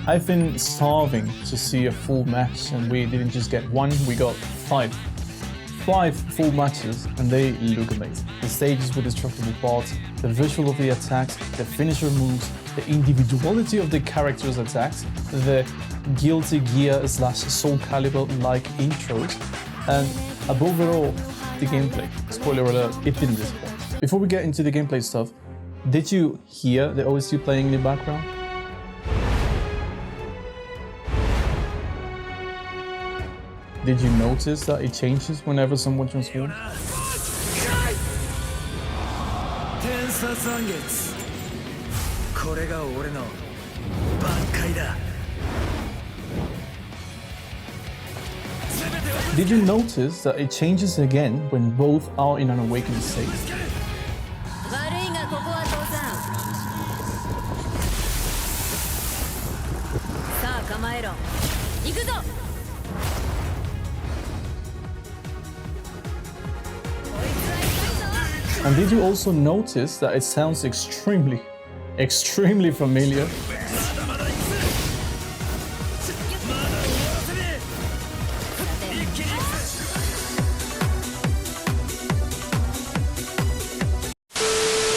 I've been starving to see a full match, and we didn't just get one, we got five. 5 full matches, and they look amazing. The stages with destructible parts, the visual of the attacks, the finisher moves, the individuality of the characters' attacks, the Guilty Gear / Soul Calibur-like intros, and above it all, the gameplay. Spoiler alert, it didn't disappoint. Before we get into the gameplay stuff, did you hear the OST playing in the background? Did you notice that it changes whenever someone transforms? Did you notice that it changes again when both are in an awakened state? And did you also notice that it sounds extremely familiar?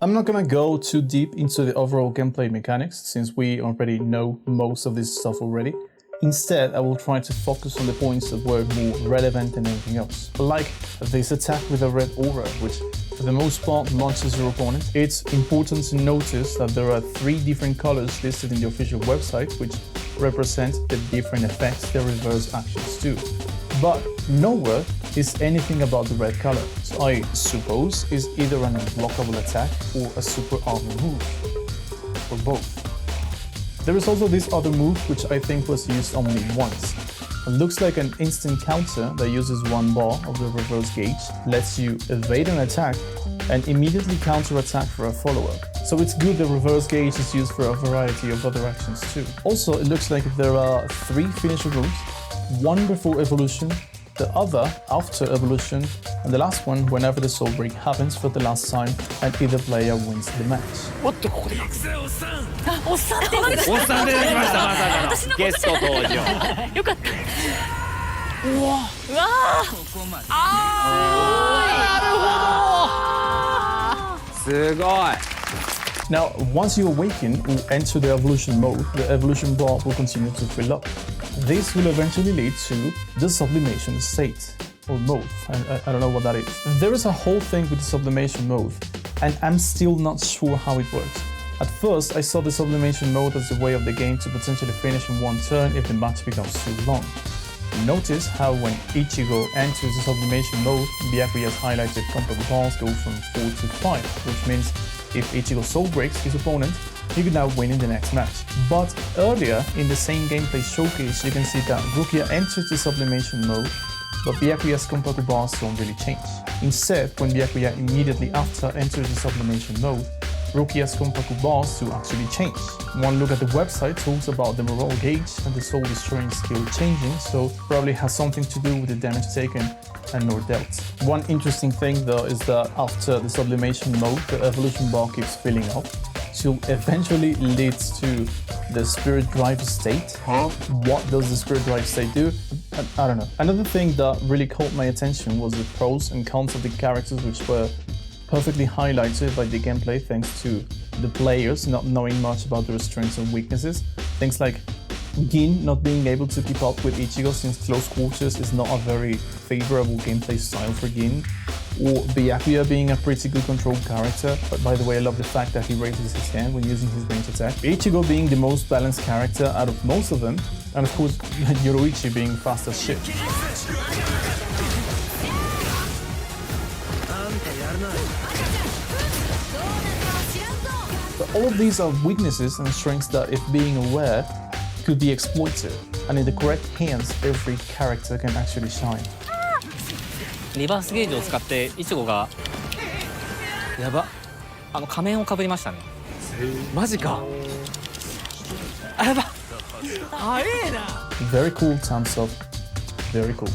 I'm not gonna go too deep into the overall gameplay mechanics since we already know most of this stuff already. Instead, I will try to focus on the points that were more relevant than anything else. Like this attack with a red aura, which for the most part launches your opponent. It's important to notice that there are 3 different colors listed in the official website, which represent the different effects the reverse actions do. But nowhere is anything about the red color, so I suppose it's either an unblockable attack or a super armor move, or both. There is also this other move which I think was used only once. It looks like an instant counter that uses 1 bar of the reverse gauge, lets you evade an attack and immediately counter-attack for a follow-up. So it's good the reverse gauge is used for a variety of other actions too. Also, it looks like there are 3 finisher moves, 1 before evolution, the other after evolution, and the last one whenever the soul break happens for the last time and either player wins the match. What the fuck? おっさんでいただきましたまさかのゲスト登場よかったうわすごい Now, once you awaken or enter the evolution mode, the evolution bar will continue to fill up. This will eventually lead to the sublimation state, or mode. I don't know what that is. There is a whole thing with the sublimation mode, and I'm still not sure how it works. At first, I saw the sublimation mode as a way of the game to potentially finish in 1 turn if the match becomes too long. Notice how when Ichigo enters the sublimation mode, Byakuya's highlighted comparable bars go from 4 to 5, which means if Ichigo soul breaks his opponent, he could now win in the next match. But earlier in the same gameplay showcase, you can see that Rukia enters the sublimation mode, but Byakuya's comparable bars don't really change. Instead, when Byakuya immediately after enters the sublimation mode, Rukia's comparable bars do actually change. One look at the website talks about the morale gauge and the soul destroying skill changing, so probably has something to do with the damage taken and nor dealt. One interesting thing though is that after the sublimation mode, the evolution bar keeps filling up, till eventually leads to the spirit drive state. What does the spirit drive state do? I don't know. Another thing that really caught my attention was the pros and cons of the characters, which were perfectly highlighted by the gameplay thanks to the players not knowing much about their strengths and weaknesses. Things like Gin not being able to keep up with Ichigo since close quarters is not a very favorable gameplay style for Gin, or Byakuya being a pretty good controlled character, but by the way I love the fact that he raises his hand when using his range attack. Ichigo being the most balanced character out of most of them, and of course Yoroichi being fast as shit. But all of these are weaknesses and strengths that, if being aware, could be exploited, and in the correct hands, every character can actually shine. リバースゲージを使ってイチゴがやば仮面をかぶりましたねマジかあやば早えな Very cool, thumbs up. Very cool.